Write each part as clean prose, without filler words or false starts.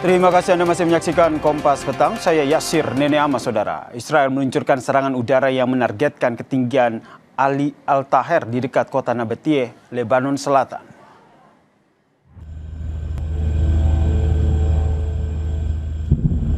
Terima kasih Anda masih menyaksikan Kompas Petang. Saya Yasir Nene Ama, Saudara. Israel meluncurkan serangan udara yang menargetkan ketinggian Ali Al-Taher di dekat kota Nabatie, Lebanon Selatan.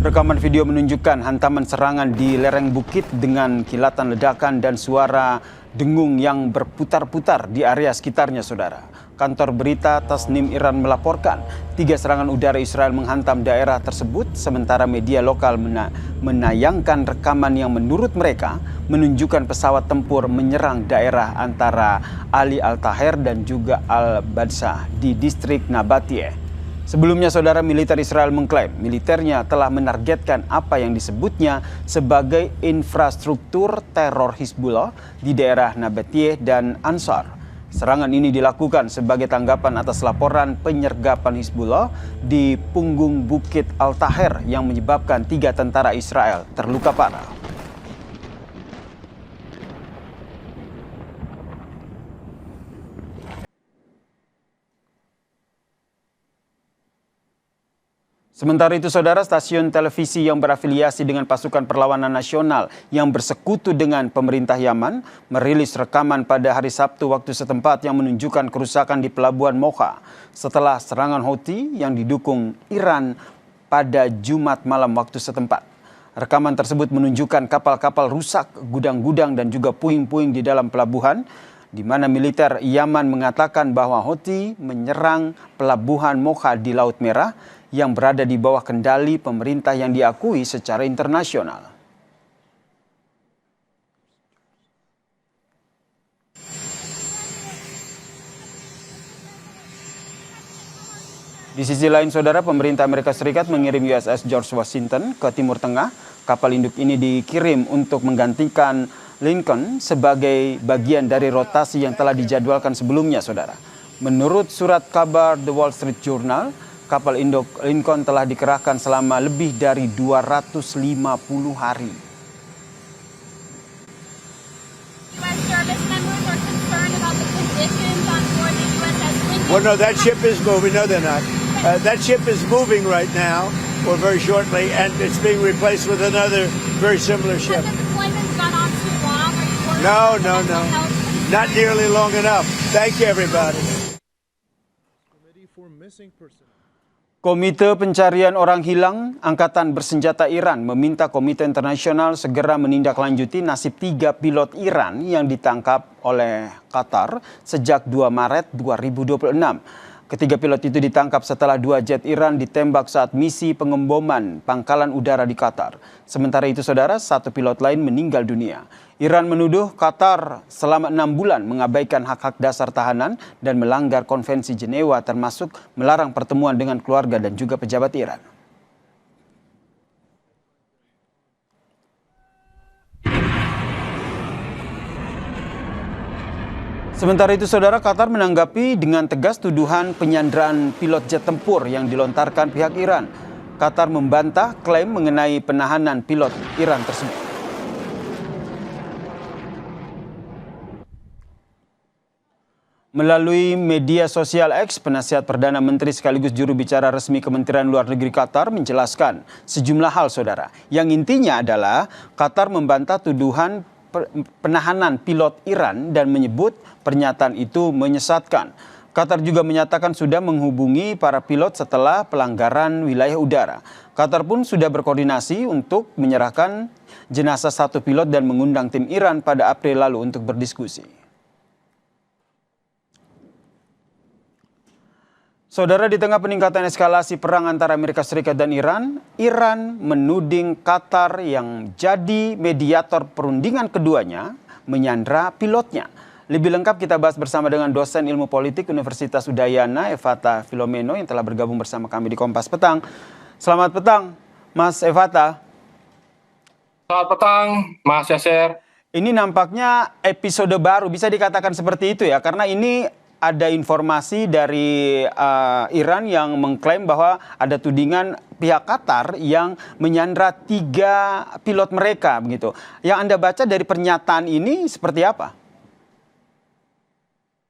Rekaman video menunjukkan hantaman serangan di lereng bukit dengan kilatan ledakan dan suara dengung yang berputar-putar di area sekitarnya, Saudara. Kantor berita Tasnim Iran melaporkan 3 serangan udara Israel menghantam daerah tersebut, sementara media lokal menayangkan rekaman yang menurut mereka menunjukkan pesawat tempur menyerang daerah antara Ali Al-Taher dan juga Al-Badsah di distrik Nabatie. Sebelumnya, Saudara, militer Israel mengklaim militernya telah menargetkan apa yang disebutnya sebagai infrastruktur teror Hizbullah di daerah Nabatie dan Ansar. Serangan ini dilakukan sebagai tanggapan atas laporan penyergapan Hizbullah di punggung Bukit Al-Taher yang menyebabkan 3 tentara Israel terluka parah. Sementara itu, Saudara, stasiun televisi yang berafiliasi dengan pasukan perlawanan nasional yang bersekutu dengan pemerintah Yaman merilis rekaman pada hari Sabtu waktu setempat yang menunjukkan kerusakan di pelabuhan Mocha setelah serangan Houthi yang didukung Iran pada Jumat malam waktu setempat. Rekaman tersebut menunjukkan kapal-kapal rusak, gudang-gudang dan juga puing-puing di dalam pelabuhan, di mana militer Yaman mengatakan bahwa Houthi menyerang pelabuhan Mocha di Laut Merah yang berada di bawah kendali pemerintah yang diakui secara internasional. Di sisi lain, Saudara, pemerintah Amerika Serikat mengirim USS George Washington ke Timur Tengah. Kapal induk ini dikirim untuk menggantikan Lincoln sebagai bagian dari rotasi yang telah dijadwalkan sebelumnya, Saudara. Menurut surat kabar The Wall Street Journal, kapal induk Lincoln telah dikerahkan selama lebih dari 250 hari. Well, no, that ship is moving. No, they're not. That ship is moving right now, or very shortly, and it's being replaced with another very similar ship. No. Not nearly long enough. Thank you, everybody. Komite Pencarian Orang Hilang Angkatan Bersenjata Iran meminta Komite Internasional segera menindaklanjuti nasib 3 pilot Iran yang ditangkap oleh Qatar sejak 2 Maret 2026. Ketiga pilot itu ditangkap setelah 2 jet Iran ditembak saat misi pengemboman pangkalan udara di Qatar. Sementara itu, Saudara, 1 pilot lain meninggal dunia. Iran menuduh Qatar selama 6 bulan mengabaikan hak-hak dasar tahanan dan melanggar konvensi Jenewa, termasuk melarang pertemuan dengan keluarga dan juga pejabat Iran. Sementara itu, Saudara, Qatar menanggapi dengan tegas tuduhan penyanderaan pilot jet tempur yang dilontarkan pihak Iran. Qatar membantah klaim mengenai penahanan pilot Iran tersebut. Melalui media sosial X, penasihat Perdana Menteri sekaligus juru bicara resmi Kementerian Luar Negeri Qatar menjelaskan sejumlah hal, Saudara. Yang intinya adalah Qatar membantah tuduhan penahanan pilot Iran dan menyebut pernyataan itu menyesatkan. Qatar juga menyatakan sudah menghubungi para pilot setelah pelanggaran wilayah udara. Qatar pun sudah berkoordinasi untuk menyerahkan jenazah 1 pilot dan mengundang tim Iran pada April lalu untuk berdiskusi. Saudara, di tengah peningkatan eskalasi perang antara Amerika Serikat dan Iran, Iran menuding Qatar yang jadi mediator perundingan keduanya menyandra pilotnya. Lebih lengkap kita bahas bersama dengan dosen ilmu politik Universitas Udayana, Evata Filomeno, yang telah bergabung bersama kami di Kompas Petang. Selamat petang, Mas Evata. Selamat petang, Mas Yasir. Ini nampaknya episode baru, bisa dikatakan seperti itu ya, karena ini ada informasi dari Iran yang mengklaim bahwa ada tudingan pihak Qatar yang menyandra 3 pilot mereka begitu. Yang Anda baca dari pernyataan ini seperti apa?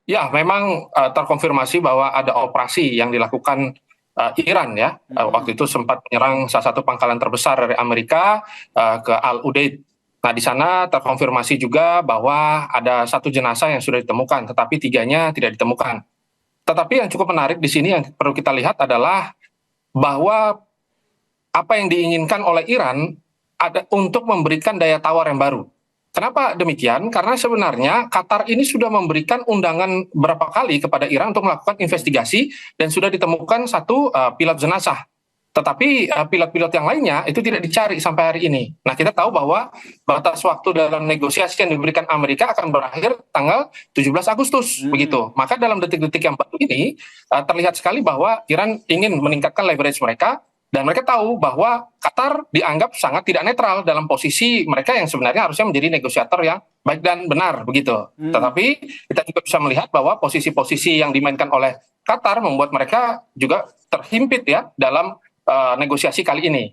Ya, memang terkonfirmasi bahwa ada operasi yang dilakukan Iran ya. Waktu itu sempat menyerang salah satu pangkalan terbesar dari Amerika ke Al-Udeid. Nah, di sana terkonfirmasi juga bahwa ada 1 jenazah yang sudah ditemukan, tetapi 3-nya tidak ditemukan. Tetapi yang cukup menarik di sini yang perlu kita lihat adalah bahwa apa yang diinginkan oleh Iran ada untuk memberikan daya tawar yang baru. Kenapa demikian? Karena sebenarnya Qatar ini sudah memberikan undangan berapa kali kepada Iran untuk melakukan investigasi dan sudah ditemukan 1 pilot jenazah. Tetapi pilot-pilot yang lainnya itu tidak dicari sampai hari ini. Nah, kita tahu bahwa batas waktu dalam negosiasi yang diberikan Amerika akan berakhir tanggal 17 Agustus, begitu. Maka dalam detik-detik yang baru ini terlihat sekali bahwa Iran ingin meningkatkan leverage mereka. Dan mereka tahu bahwa Qatar dianggap sangat tidak netral dalam posisi mereka yang sebenarnya harusnya menjadi negosiator yang baik dan benar, begitu. Tetapi kita juga bisa melihat bahwa posisi-posisi yang dimainkan oleh Qatar membuat mereka juga terhimpit ya dalam negosiasi kali ini.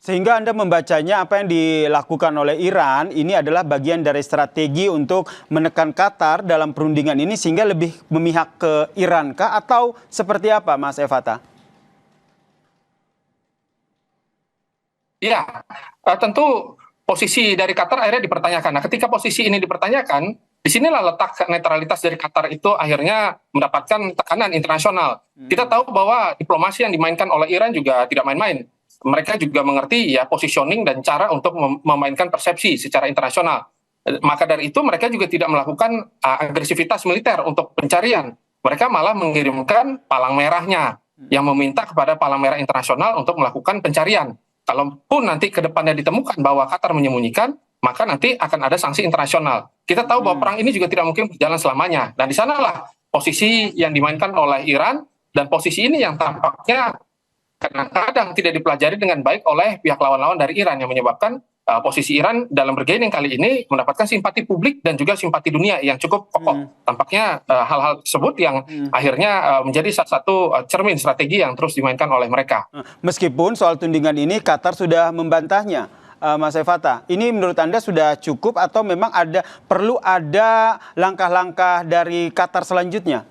Sehingga Anda membacanya apa yang dilakukan oleh Iran ini adalah bagian dari strategi untuk menekan Qatar dalam perundingan ini sehingga lebih memihak ke Iran kah atau seperti apa, Mas Evata? Ya, tentu posisi dari Qatar akhirnya dipertanyakan. Nah, ketika posisi ini dipertanyakan, disinilah letak netralitas dari Qatar itu akhirnya mendapatkan tekanan internasional. Kita tahu bahwa diplomasi yang dimainkan oleh Iran juga tidak main-main. Mereka juga mengerti ya positioning dan cara untuk memainkan persepsi secara internasional. Maka dari itu mereka juga tidak melakukan agresivitas militer untuk pencarian. Mereka malah mengirimkan palang merahnya yang meminta kepada palang merah internasional untuk melakukan pencarian. Kalaupun nanti ke depannya ditemukan bahwa Qatar menyembunyikan, maka nanti akan ada sanksi internasional. Kita tahu bahwa perang ini juga tidak mungkin berjalan selamanya. Dan di sanalah posisi yang dimainkan oleh Iran, dan posisi ini yang tampaknya kadang-kadang tidak dipelajari dengan baik oleh pihak lawan-lawan dari Iran, yang menyebabkan posisi Iran dalam bergaining kali ini mendapatkan simpati publik dan juga simpati dunia yang cukup kokoh. Tampaknya hal-hal tersebut yang akhirnya menjadi salah satu cermin strategi yang terus dimainkan oleh mereka. Meskipun soal tudingan ini Qatar sudah membantahnya, Mas Evata, ini menurut Anda sudah cukup atau memang perlu ada langkah-langkah dari Qatar selanjutnya?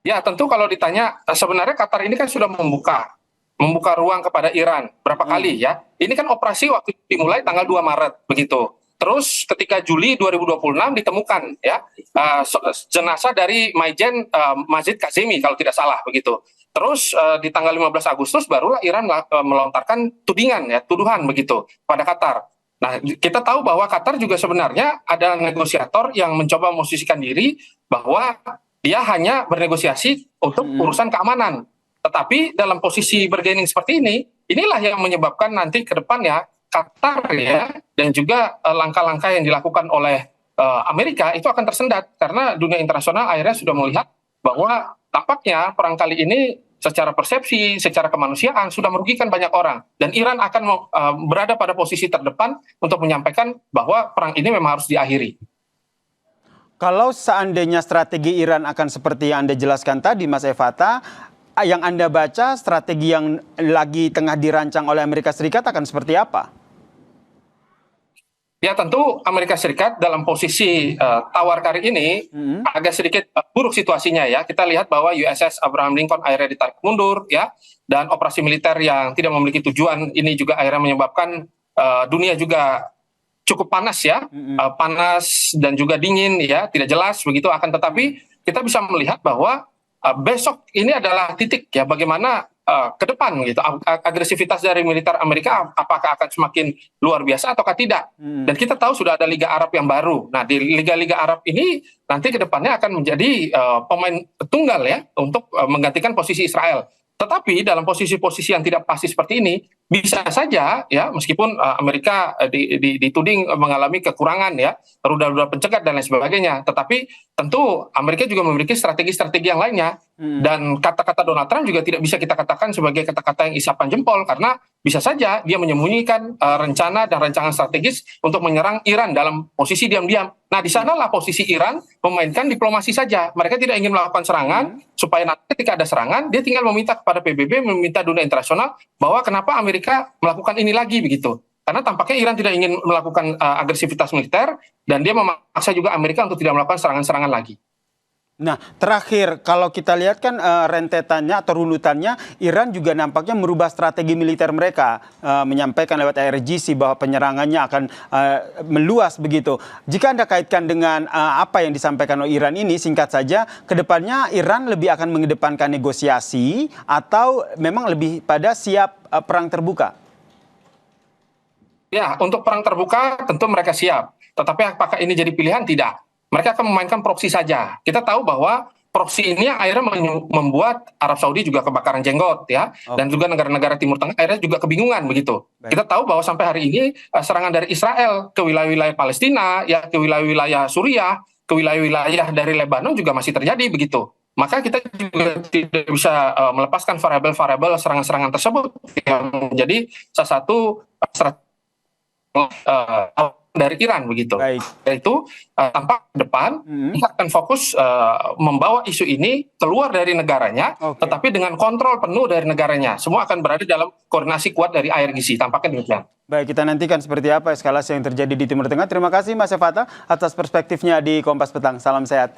Ya, tentu kalau ditanya, sebenarnya Qatar ini kan sudah membuka ruang kepada Iran berapa kali ya. Ini kan operasi waktu dimulai tanggal 2 Maret begitu. Terus ketika Juli 2026 ditemukan ya jenazah dari Maijen Masjid Kazemi kalau tidak salah begitu. Terus di tanggal 15 Agustus barulah Iran melontarkan tuduhan begitu pada Qatar. Nah, kita tahu bahwa Qatar juga sebenarnya ada negosiator yang mencoba memposisikan diri bahwa dia hanya bernegosiasi untuk urusan keamanan. Tetapi dalam posisi bergaining seperti ini, inilah yang menyebabkan nanti ke depannya Qatar ya dan juga langkah-langkah yang dilakukan oleh Amerika itu akan tersendat karena dunia internasional akhirnya sudah melihat bahwa tampaknya perang kali ini secara persepsi, secara kemanusiaan sudah merugikan banyak orang dan Iran akan berada pada posisi terdepan untuk menyampaikan bahwa perang ini memang harus diakhiri. Kalau seandainya strategi Iran akan seperti yang Anda jelaskan tadi, Mas Evata, yang Anda baca strategi yang lagi tengah dirancang oleh Amerika Serikat akan seperti apa? Ya tentu Amerika Serikat dalam posisi tawar kali ini agak sedikit buruk situasinya ya. Kita lihat bahwa USS Abraham Lincoln akhirnya ditarik mundur ya, dan operasi militer yang tidak memiliki tujuan ini juga akhirnya menyebabkan dunia juga cukup panas ya, panas dan juga dingin ya, tidak jelas begitu. Akan tetapi kita bisa melihat bahwa besok ini adalah titik ya bagaimana ke depan gitu agresivitas dari militer Amerika apakah akan semakin luar biasa ataukah tidak. Dan kita tahu sudah ada Liga Arab yang baru. Nah, di Liga Arab ini nanti ke depannya akan menjadi pemain tunggal ya untuk menggantikan posisi Israel. Tetapi dalam posisi-posisi yang tidak pasti seperti ini bisa saja ya meskipun Amerika dituding mengalami kekurangan ya, rudal-rudal pencegat dan lain sebagainya, tetapi tentu Amerika juga memiliki strategi-strategi yang lainnya. Dan kata-kata Donald Trump juga tidak bisa kita katakan sebagai kata-kata yang isapan jempol karena bisa saja dia menyembunyikan rencana dan rancangan strategis untuk menyerang Iran dalam posisi diam-diam. Nah, di sanalah posisi Iran memainkan diplomasi saja. Mereka tidak ingin melakukan serangan supaya nanti ketika ada serangan dia tinggal meminta kepada PBB, meminta dunia internasional bahwa kenapa Amerika melakukan ini lagi begitu. Karena tampaknya Iran tidak ingin melakukan agresivitas militer dan dia memaksa juga Amerika untuk tidak melakukan serangan-serangan lagi. Nah, terakhir kalau kita lihat kan rentetannya atau runutannya, Iran juga nampaknya merubah strategi militer mereka, menyampaikan lewat IRGC bahwa penyerangannya akan meluas begitu. Jika Anda kaitkan dengan apa yang disampaikan oleh Iran ini, singkat saja, kedepannya Iran lebih akan mengedepankan negosiasi atau memang lebih pada siap perang terbuka? Ya, untuk perang terbuka tentu mereka siap. Tetapi apakah ini jadi pilihan? Tidak. Mereka akan memainkan proksi saja. Kita tahu bahwa proksi ini akhirnya membuat Arab Saudi juga kebakaran jenggot ya, dan juga negara-negara Timur Tengah akhirnya juga kebingungan begitu. Baik. Kita tahu bahwa sampai hari ini serangan dari Israel ke wilayah-wilayah Palestina, ya ke wilayah-wilayah Suriah, ke wilayah-wilayah dari Lebanon juga masih terjadi begitu. Maka kita juga tidak bisa melepaskan variabel-variabel serangan-serangan tersebut yang menjadi salah satu strategi dari Iran begitu. Baik. Yaitu tampak ke depan kita akan fokus membawa isu ini keluar dari negaranya, tetapi dengan kontrol penuh dari negaranya. Semua akan berada dalam koordinasi kuat dari IRGC. Tampaknya demikian. Baik, kita nantikan seperti apa eskalasi yang terjadi di Timur Tengah. Terima kasih Mas Fata atas perspektifnya di Kompas Petang. Salam sehat.